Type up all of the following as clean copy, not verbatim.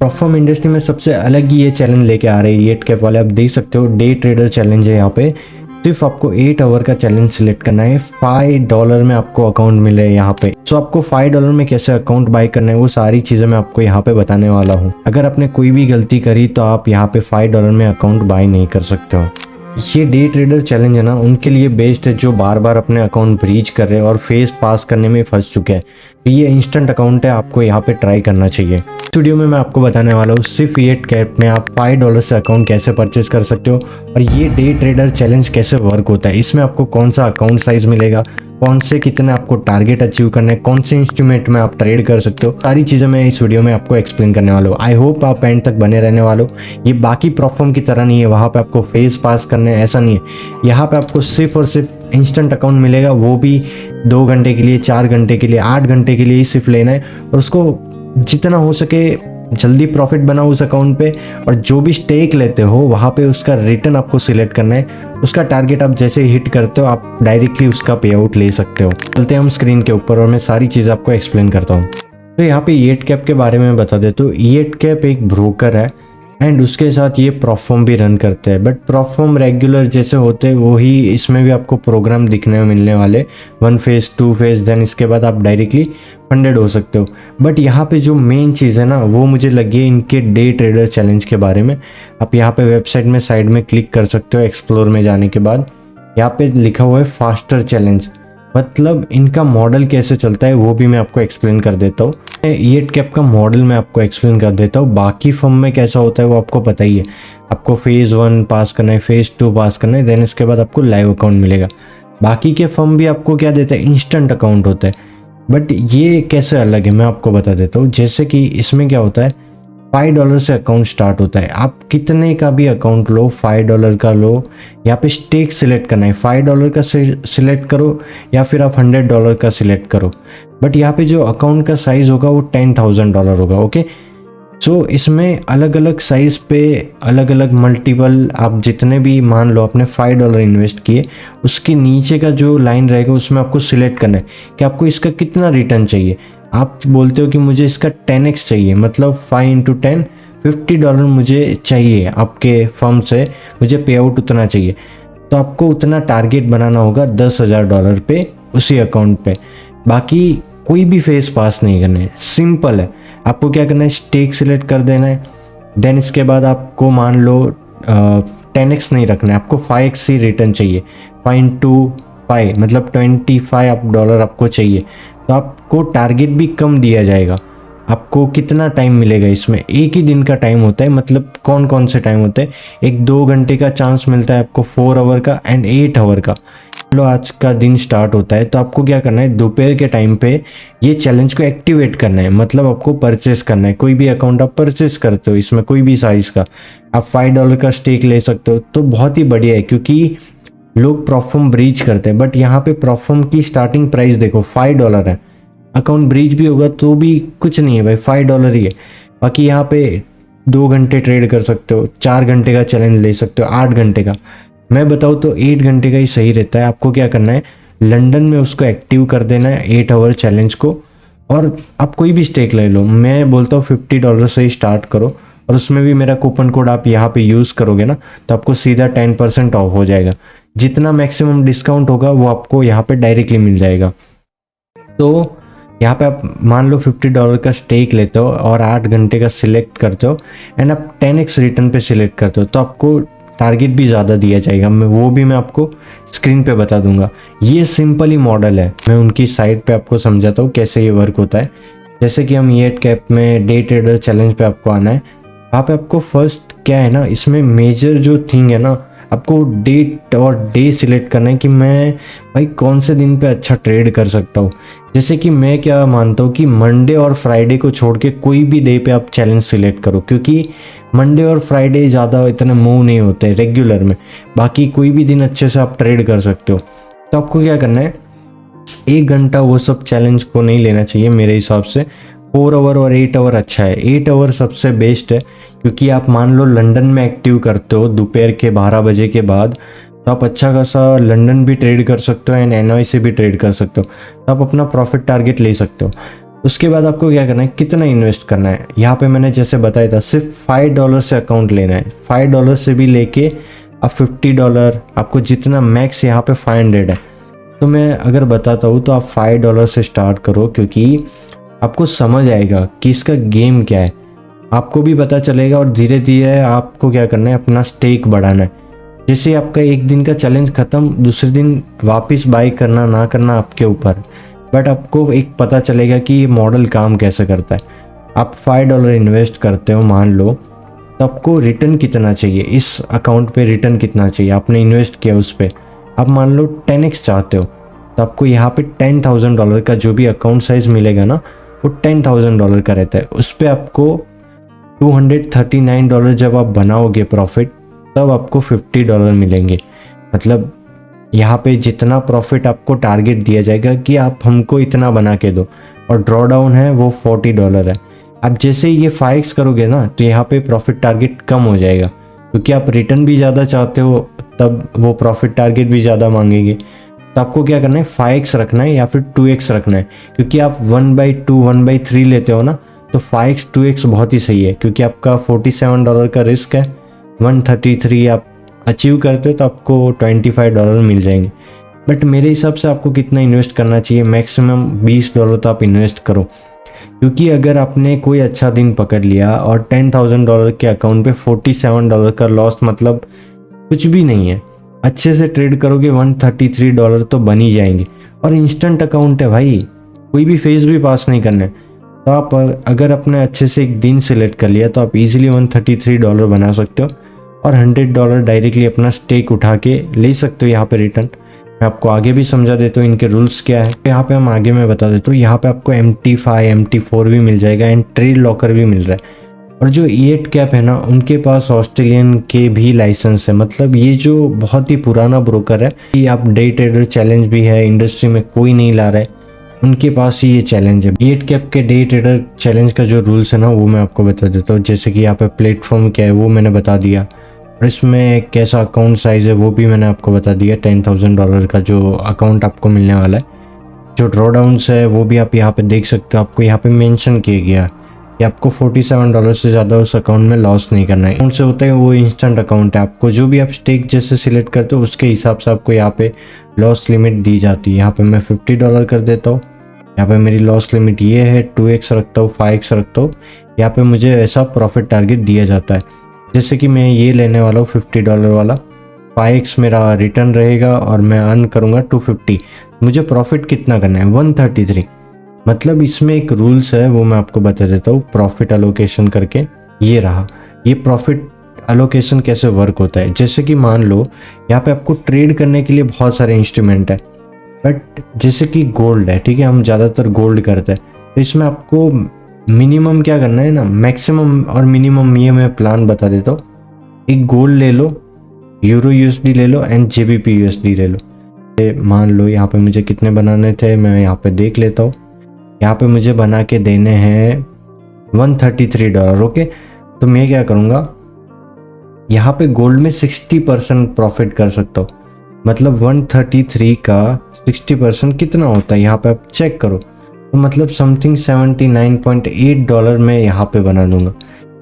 प्रॉफर्म industry में सबसे अलग ही ये चैलेंज लेके आ रहे हैं येट कैप वाले। आप देख सकते हो डे ट्रेडर चैलेंज है। यहाँ पे सिर्फ आपको 8 आवर का चैलेंज सिलेक्ट करना है। $5 में आपको अकाउंट मिले यहाँ पे। सो आपको $5 में कैसे अकाउंट बाय करना है वो सारी चीज़ें मैं आपको यहाँ पे बताने वाला हूँ। अगर आपने कोई भी गलती करी तो आप यहाँ पे $5 में अकाउंट बाय नहीं कर सकते हो। ये डे ट्रेडर चैलेंज है ना, उनके लिए बेस्ट है जो बार बार अपने अकाउंट ब्रीच कर रहे हैं और फेस पास करने में फंस चुके हैं। तो ये इंस्टेंट अकाउंट है, आपको यहाँ पे ट्राई करना चाहिए। इस वीडियो में मैं आपको बताने वाला हूँ सिर्फ येट कैप में आप $5 से अकाउंट कैसे परचेज कर सकते हो और ये डे ट्रेडर चैलेंज कैसे वर्क होता है। इसमें आपको कौन सा अकाउंट साइज मिलेगा, कौन से कितने आपको टारगेट अचीव करना है, कौन से इंस्ट्रूमेंट में आप ट्रेड कर सकते हो, सारी चीज़ें मैं इस वीडियो में आपको एक्सप्लेन करने वाला हूँ। आई होप आप एंड तक बने रहने वाले हो। ये बाकी प्रॉफर्म की तरह नहीं है, वहाँ पे आपको फेस पास करने ऐसा नहीं है। यहाँ पे आपको सिर्फ और सिर्फ इंस्टेंट अकाउंट मिलेगा, वो भी 2 घंटे के लिए, 4 घंटे के लिए, 8 घंटे के लिए ही सिर्फ लेना है और उसको जितना हो सके जल्दी प्रॉफिट बनाओ उस अकाउंट पे। और जो भी स्टेक लेते हो वहाँ पे उसका रिटर्न आपको सिलेक्ट करना है। उसका टारगेट आप जैसे हिट करते हो आप डायरेक्टली उसका पे आउट ले सकते हो। चलते हैं हम स्क्रीन के ऊपर और मैं सारी चीज़ आपको एक्सप्लेन करता हूँ। तो यहाँ पे येट कैप के बारे में बता देता हूँ। येट कैप एक ब्रोकर है एंड उसके साथ ये प्रॉफर्म भी रन करते हैं। बट प्रॉफर्म रेगुलर जैसे होते हैं वही इसमें भी आपको प्रोग्राम दिखने में मिलने वाले, 1 फेज 2 फेज, देन इसके बाद आप डायरेक्टली फंडेड हो सकते हो। बट यहाँ पे जो मेन चीज़ है ना वो मुझे लगी इनके डे ट्रेडर चैलेंज के बारे में। आप यहाँ पे वेबसाइट में साइड में क्लिक कर सकते हो। एक्सप्लोर में जाने के बाद यहाँ पे लिखा हुआ है फास्टर चैलेंज, मतलब इनका मॉडल कैसे चलता है वो भी मैं आपको एक्सप्लेन कर देता हूँ। येट कैप का मॉडल मैं आपको एक्सप्लेन कर देता हूँ। बाकी फर्म में कैसा होता है वो आपको पता ही है। आपको फेज़ 1 पास करना है, फेज़ 2 पास करना है, देन इसके बाद आपको लाइव अकाउंट मिलेगा। बाकी के फर्म भी आपको क्या देता है, इंस्टेंट अकाउंट होता है। बट ये कैसे अलग है मैं आपको बता देता हूँ। जैसे कि इसमें क्या होता है, $5 से अकाउंट स्टार्ट होता है। आप कितने का भी अकाउंट लो, $5 का लो। यहाँ पे स्टेक सिलेक्ट करना है, $5 का सिलेक्ट करो या फिर आप $100 का सिलेक्ट करो। बट यहाँ पे जो अकाउंट का साइज होगा वो $10,000 होगा। ओके, सो इसमें अलग अलग साइज पे अलग अलग मल्टीपल, आप जितने भी मान लो आपने $5 इन्वेस्ट किए, उसके नीचे का जो लाइन रहेगा उसमें आपको सिलेक्ट करना है कि आपको इसका कितना रिटर्न चाहिए। आप बोलते हो कि मुझे इसका 10x चाहिए, मतलब 5 × 10 $50 मुझे चाहिए आपके फर्म से, मुझे पे आउट उतना चाहिए। तो आपको उतना टारगेट बनाना होगा $10,000 पे उसी अकाउंट पे। बाकी कोई भी फेस पास नहीं करना है, सिंपल है। आपको क्या करना है, स्टेक सिलेक्ट कर देना है। देन इसके बाद आपको मान लो 10x नहीं रखना है, आपको 5x ही रिटर्न चाहिए। 5 मतलब $25 आपको चाहिए। तो आपको टारगेट भी कम दिया जाएगा। आपको कितना टाइम मिलेगा इसमें, एक ही दिन का टाइम होता है। मतलब कौन कौन से टाइम होते हैं, एक 2 घंटे का चांस मिलता है आपको, 4 आवर का एंड 8 आवर का। चलो आज का दिन स्टार्ट होता है तो आपको क्या करना है, दोपहर के टाइम पे ये चैलेंज को एक्टिवेट करना है। मतलब आपको परचेस करना है, कोई भी अकाउंट आप परचेस करते हो इसमें कोई भी साइज का, आप $5 का स्टेक ले सकते हो। तो बहुत ही बढ़िया है क्योंकि लोग प्रॉफर्म ब्रीच करते हैं। बट यहाँ पे प्रॉफर्म की स्टार्टिंग प्राइस देखो $5 है। अकाउंट ब्रीच भी होगा तो भी कुछ नहीं है भाई, $5 ही है। बाकी यहाँ पे 2 घंटे ट्रेड कर सकते हो, 4 घंटे का चैलेंज ले सकते हो, 8 घंटे का। मैं बताऊँ तो 8 घंटे का ही सही रहता है। आपको क्या करना है, लंदन में उसको एक्टिव कर देना है 8 आवर चैलेंज को, और आप कोई भी स्टेक ले लो। मैं बोलता हूँ $50 से ही स्टार्ट करो और उसमें भी मेरा कूपन कोड आप यहाँ पे यूज़ करोगे ना तो आपको सीधा 10% ऑफ हो जाएगा। जितना मैक्सिमम डिस्काउंट होगा वो आपको यहाँ पे डायरेक्टली मिल जाएगा। तो यहाँ पे आप मान लो $50 का स्टेक लेते हो और 8 घंटे का सिलेक्ट करते हो एंड आप 10x रिटर्न पे सिलेक्ट करते हो तो आपको टारगेट भी ज़्यादा दिया जाएगा। मैं आपको स्क्रीन पे बता दूंगा। ये सिंपल ही मॉडल है, मैं उनकी साइट पे आपको समझाता हूँ कैसे ये वर्क होता है। जैसे कि हम येट कैप में डे ट्रेडर चैलेंज पे आपको आना है। वहाँ पे आपको फर्स्ट क्या है ना, इसमें मेजर जो थिंग है ना, आपको डेट और डे सिलेक्ट करना है कि मैं भाई कौन से दिन पे अच्छा ट्रेड कर सकता हूँ। जैसे कि मैं क्या मानता हूँ कि मंडे और फ्राइडे को छोड़ के कोई भी डे पे आप चैलेंज सिलेक्ट करो, क्योंकि मंडे और फ्राइडे ज़्यादा इतने मूव नहीं होते रेगुलर में। बाकी कोई भी दिन अच्छे से आप ट्रेड कर सकते हो। तो आपको क्या करना है, 1 घंटा वो सब चैलेंज को नहीं लेना चाहिए मेरे हिसाब से। 4 आवर और 8 आवर अच्छा है। 8 आवर सबसे बेस्ट है क्योंकि आप मान लो लंदन में एक्टिव करते हो दोपहर के 12 बजे के बाद, तो आप अच्छा खासा लंदन भी ट्रेड कर सकते हो एंड NY से भी ट्रेड कर सकते हो। तो आप अपना प्रॉफिट टारगेट ले सकते हो। उसके बाद आपको क्या करना है, कितना इन्वेस्ट करना है। यहाँ पे मैंने जैसे बताया था सिर्फ $5 से अकाउंट लेना है। $5 से भी लेके अब $50, आपको जितना मैक्स यहाँ पे 500 है। तो मैं अगर बताता हूँ तो आप $5 से स्टार्ट करो, क्योंकि आपको समझ आएगा कि इसका गेम क्या है, आपको भी पता चलेगा। और धीरे धीरे आपको क्या करना है, अपना स्टेक बढ़ाना है। जैसे आपका एक दिन का चैलेंज ख़त्म, दूसरे दिन वापस बाई करना ना करना आपके ऊपर, बट आपको एक पता चलेगा कि ये मॉडल काम कैसे करता है। आप $5 इन्वेस्ट करते हो मान लो, तो आपको रिटर्न कितना चाहिए, इस अकाउंट पे रिटर्न कितना चाहिए, आपने इन्वेस्ट किया उस पर। आप मान लो 10x चाहते हो, तो आपको यहाँ पे $10,000 का जो भी अकाउंट साइज मिलेगा ना, वो $10,000 का रहता है। उस पर आपको $239 जब आप बनाओगे प्रॉफिट, तब आपको $50 मिलेंगे। मतलब यहाँ पे जितना प्रॉफिट आपको टारगेट दिया जाएगा कि आप हमको इतना बना के दो, और ड्रॉ डाउन है वो $40 है। अब जैसे ये 5x करोगे ना, तो यहाँ पे प्रॉफिट टारगेट कम हो जाएगा, क्योंकि आप रिटर्न भी ज़्यादा चाहते हो, तब वो प्रॉफिट टारगेट भी ज़्यादा मांगेंगे। तो आपको क्या करना है, 5x रखना है या फिर 2x रखना है, क्योंकि आप 1/2 1/3 लेते हो ना, तो 5x 2x बहुत ही सही है, क्योंकि आपका $47 का रिस्क है, 133 आप अचीव करते हो तो आपको $25 मिल जाएंगे। बट मेरे हिसाब से आपको कितना इन्वेस्ट करना चाहिए, मैक्सिमम $20 तो आप इन्वेस्ट करो, क्योंकि अगर आपने कोई अच्छा दिन पकड़ लिया और $10,000 के अकाउंट पे $47 का लॉस, मतलब कुछ भी नहीं है। अच्छे से ट्रेड करोगे $133 तो बन ही जाएंगे, और इंस्टेंट अकाउंट है भाई, कोई भी फेज भी पास नहीं करना है। तो आप अगर अपने अच्छे से एक दिन सिलेक्ट कर लिया तो आप इजीली $133 बना सकते हो, और $100 डायरेक्टली अपना स्टेक उठा के ले सकते हो यहाँ पे रिटर्न। मैं आपको आगे भी समझा देता हूँ इनके रूल्स क्या है, यहाँ पे हम आगे मैं बता देता हूँ। यहाँ पे आपको MT5 MT4 भी मिल जाएगा, एंड ट्रेड लॉकर भी मिल रहा है। और जो 8 कैप है ना, उनके पास ऑस्ट्रेलियन के भी लाइसेंस है, मतलब ये जो बहुत ही पुराना ब्रोकर है, ये आप डे ट्रेडर चैलेंज भी है, इंडस्ट्री में कोई नहीं ला रहा है, उनके पास ही ये चैलेंज है। 8 कैप के डे ट्रेडर चैलेंज का जो रूल्स है ना, वो मैं आपको बता देता हूँ। जैसे कि यहाँ पे प्लेटफॉर्म क्या है वो मैंने बता दिया, और इसमें कैसा अकाउंट साइज है वो भी मैंने आपको बता दिया। $10,000 का जो अकाउंट आपको मिलने वाला है। जो ड्रॉ डाउन्स है वो भी आप यहाँ पे देख सकते हो, आपको यहाँ पे मेंशन किया गया कि आपको $47 से ज़्यादा उस अकाउंट में लॉस नहीं करना है। अकाउंट से होता है वो इंस्टेंट अकाउंट है, आपको जो भी आप स्टेक जैसे सिलेक्ट करते हो उसके हिसाब से आपको यहाँ पे लॉस लिमिट दी जाती है। यहाँ पे मैं $50 कर देता हूँ, यहाँ पे मेरी लॉस लिमिट ये है, 2x रखता हूँ, 5x रखता हूँ, यहाँ पे मुझे ऐसा प्रॉफिट टारगेट दिया जाता है। जैसे कि मैं ये लेने वाला हूँ $50 वाला, 5x मेरा रिटर्न रहेगा और मैं अर्न करूँगा 250। मुझे प्रॉफिट कितना करना है, 133। मतलब इसमें एक रूल्स है वो मैं आपको बता देता हूँ, प्रॉफिट अलोकेशन करके। ये रहा, ये प्रॉफिट अलोकेशन कैसे वर्क होता है। जैसे कि मान लो यहाँ पे आपको ट्रेड करने के लिए बहुत सारे इंस्ट्रूमेंट है, बट जैसे कि गोल्ड है, ठीक है, हम ज़्यादातर गोल्ड करते हैं, तो इसमें आपको मिनिमम क्या करना है ना, मैक्सिमम और मिनिमम ये मैं प्लान बता देता हूँ। एक गोल्ड ले लो, यूरो USD ले लो, एंड JBP USD ले लो। मान लो यहाँ पे मुझे कितने बनाने थे, मैं यहाँ पे देख लेता हूँ। यहाँ पे मुझे बना के देने हैं $133। ओके, तो मैं क्या करूँगा, यहाँ पे गोल्ड में 60% प्रॉफिट कर सकता हूँ। मतलब 133 का 60% कितना होता है, यहाँ पे आप चेक करो, तो मतलब समथिंग $79.8 में यहाँ पे बना दूंगा।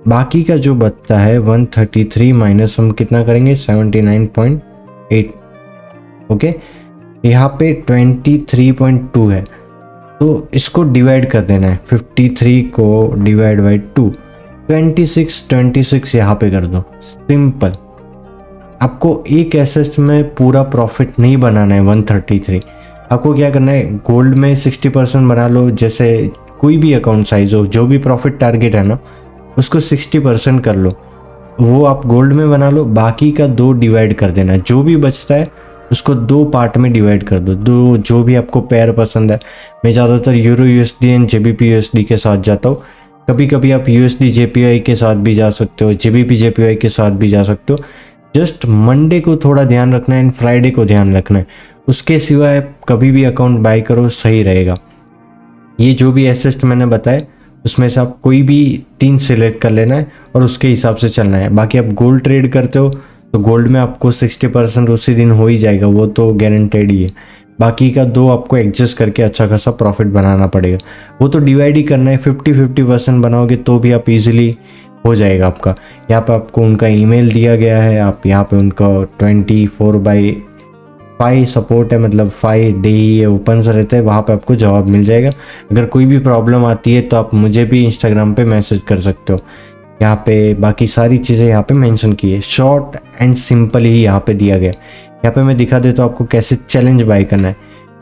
बाकी का जो बचता है 133 माइनस हम कितना करेंगे, 79.8। ओके, यहाँ पे 23.2 है, तो इसको डिवाइड कर देना है, 53 को डिवाइड बाई 2, 26 यहाँ पे कर दो। सिंपल, आपको एक एसेट में पूरा प्रॉफिट नहीं बनाना है 133। आपको क्या करना है, गोल्ड में 60% बना लो, जैसे कोई भी अकाउंट साइज हो, जो भी प्रॉफिट टारगेट है ना उसको 60% कर लो, वो आप गोल्ड में बना लो। बाकी का 2 डिवाइड कर देना, जो भी बचता है उसको 2 पार्ट में डिवाइड कर दो, दो जो भी आपको पेयर पसंद है। मैं ज़्यादातर euro USD and JBP USD के साथ जाता हूँ, कभी कभी आप USD JPY के साथ भी जा सकते हो, JBP JPY के साथ भी जा सकते हो। जस्ट मंडे को थोड़ा ध्यान रखना है एंड फ्राइडे को ध्यान रखना है, उसके सिवाय कभी भी अकाउंट बाय करो सही रहेगा। ये जो भी एसेट मैंने बताए उसमें से आप कोई भी 3 सिलेक्ट कर लेना है और उसके हिसाब से चलना है। बाकी आप गोल्ड ट्रेड करते हो तो गोल्ड में आपको 60% उसी दिन हो ही जाएगा, वो तो गारंटेड ही है। बाकी का 2 आपको एडजस्ट करके अच्छा खासा प्रॉफिट बनाना पड़ेगा। वो तो डिवाइड ही करना है, 50-50% बनाओगे तो भी आप इजीली हो जाएगा आपका। यहाँ पे आपको उनका ईमेल दिया गया है, आप यहाँ पे उनका 24/5 सपोर्ट है, मतलब 5 डे ही ओपन से रहता है, वहाँ पे आपको जवाब मिल जाएगा। अगर कोई भी प्रॉब्लम आती है तो आप मुझे भी इंस्टाग्राम पे मैसेज कर सकते हो। यहाँ पे बाकी सारी चीज़ें यहाँ पे मेंशन की है, शॉर्ट एंड सिंपल ही यहाँ पे दिया गया। यहाँ पे मैं दिखा देता हूँ आपको कैसे चैलेंज बाय करना है।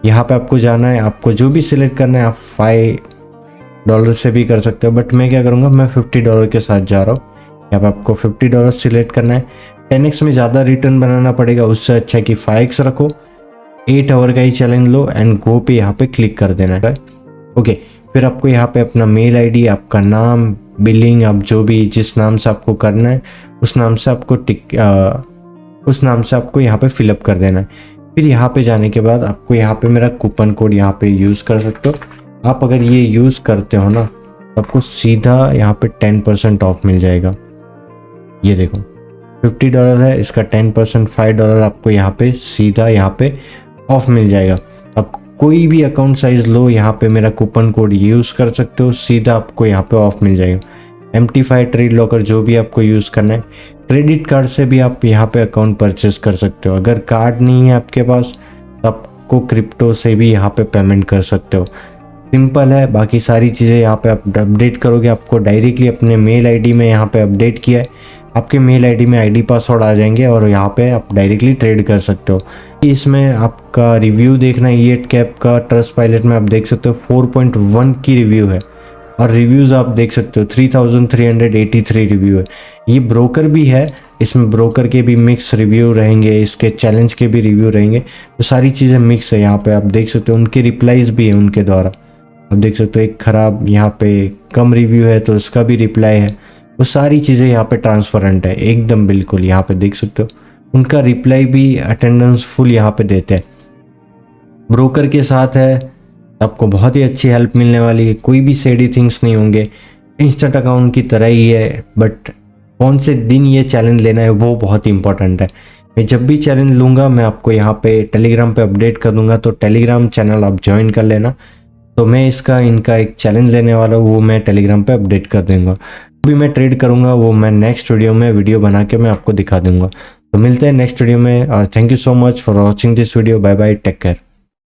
यहाँ पे आपको जाना है, आपको जो भी सिलेक्ट करना है, आप $5 से भी कर सकते हो, बट मैं क्या करूँगा, मैं $50 के साथ जा रहा हूँ। यहाँ पे आपको $50 सिलेक्ट करना है। 10x में ज़्यादा रिटर्न बनाना पड़ेगा, उससे अच्छा है कि 5x रखो, 8 आवर का ही चैलेंज लो एंड गो पे यहाँ पे क्लिक कर देना है। ओके, फिर आपको यहाँ पे अपना मेल आईडी, आपका नाम, बिलिंग, आप जो भी जिस नाम से आपको करना है उस नाम से आपको यहाँ पे फिलअप कर देना है। फिर यहाँ पे जाने के बाद आपको यहाँ पे मेरा कूपन कोड यहाँ पे यूज़ कर सकते हो। आप अगर ये यूज़ करते हो ना तो आपको सीधा यहाँ पे 10% ऑफ मिल जाएगा। ये देखो $50 है, इसका 10% $5 आपको यहाँ पे सीधा यहाँ पे ऑफ मिल जाएगा। अब कोई भी अकाउंट साइज लो, यहाँ पे मेरा कूपन कोड यूज़ कर सकते हो, सीधा आपको यहाँ पे ऑफ मिल जाएगा। MT5 ट्रेड लॉकर जो भी आपको यूज़ करना है, क्रेडिट कार्ड से भी आप यहाँ पे अकाउंट परचेस कर सकते हो। अगर कार्ड नहीं है आपके पास तो आपको क्रिप्टो से भी यहाँ पे पेमेंट कर सकते हो। सिंपल है, बाकी सारी चीज़ें यहाँ पे आप अपडेट करोगे, आपको डायरेक्टली अपने मेल आईडी में यहाँ पे अपडेट किया है, आपके मेल आईडी में आईडी पासवर्ड आ जाएंगे और यहाँ पे आप डायरेक्टली ट्रेड कर सकते हो। इसमें आपका रिव्यू देखना है, ईएट कैप का ट्रस्ट पायलट में आप देख सकते हो 4.1 की रिव्यू है और रिव्यूज़ आप देख सकते हो 3383 रिव्यू है। ये ब्रोकर भी है, इसमें ब्रोकर के भी मिक्स रिव्यू रहेंगे, इसके चैलेंज के भी रिव्यू रहेंगे, तो सारी चीज़ें मिक्स है। यहाँ पे आप देख सकते हो उनके रिप्लाईज भी है उनके द्वारा, आप देख सकते हो एक ख़राब यहाँ पे कम रिव्यू है तो उसका भी रिप्लाई है। वो सारी चीज़ें यहाँ पे ट्रांसपेरेंट है एकदम बिल्कुल, यहाँ पे देख सकते हो उनका रिप्लाई भी अटेंडेंस फुल यहाँ पे देते हैं। ब्रोकर के साथ है, आपको बहुत ही अच्छी हेल्प मिलने वाली है, कोई भी सेडी थिंग्स नहीं होंगे, इंस्टेंट अकाउंट की तरह ही है। बट कौन से दिन ये चैलेंज लेना है वो बहुत ही इंपॉर्टेंट है। मैं जब भी चैलेंज लूँगा मैं आपको यहाँ पे टेलीग्राम पे अपडेट कर दूँगा, तो टेलीग्राम चैनल आप ज्वाइन कर लेना। तो मैं इनका एक चैलेंज लेने वाला हूँ, वो मैं टेलीग्राम पे अपडेट कर दूँगा। भी मैं ट्रेड करूँगा वो मैं नेक्स्ट वीडियो में वीडियो बना के मैं आपको दिखा दूँगा। तो मिलते हैं नेक्स्ट वीडियो में। Thank you so much for watching this video. Bye bye, take care.